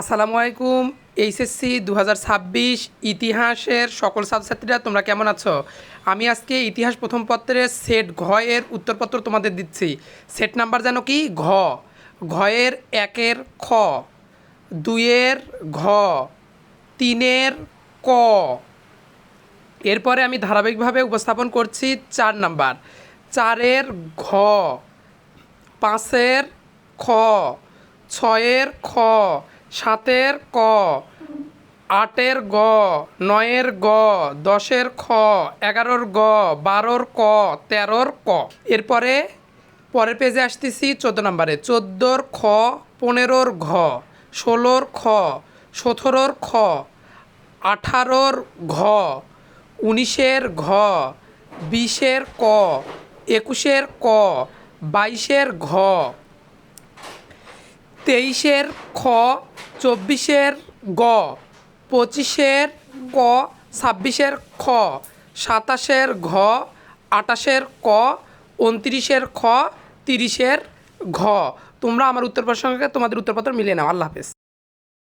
আসসালামু আলাইকুম। এইচএসসি 2026 ইতিহাসের সকল ছাত্রছাত্রীরা তোমরা কেমন আছো? আমি আজকে ইতিহাস প্রথম পত্রের সেট ঘ এর উত্তরপত্র তোমাদের দিচ্ছি। সেট নাম্বার জানো কি? ঘ। ঘয়ের একের খ, দুইয়ের ঘ, তিনের ক। এরপরে আমি ধারাবাহিকভাবে উপস্থাপন করছি 4 নাম্বার। 4-এর ঘ, 5-এর খ, 6-এর খ, 7-এর ক, 8-এর গ, 9-এর গ, 10-এর খ, 11-র গ, 12-র ক, 13-র ক। এরপরে পরের পেজে আসতেছি 14 নাম্বারে। 14-র খ, 15-র ঘ, 16-র খ, 17-র খ, 18-র ঘ, 19-এর ঘ, 20-এর ক, 21-এর ক, 22-এর ঘ, 23-এর খ, 24-এর গ, 25-এর ক, 26-এর খ, 27-এর ঘ, 28-এর ক, 29-এর খ, 30-এর ঘ। তোমরা আমার উত্তরপত্রের সঙ্গে তোমাদের উত্তরপত্র মিলিয়ে নাও। আল্লাহ হাফেজ।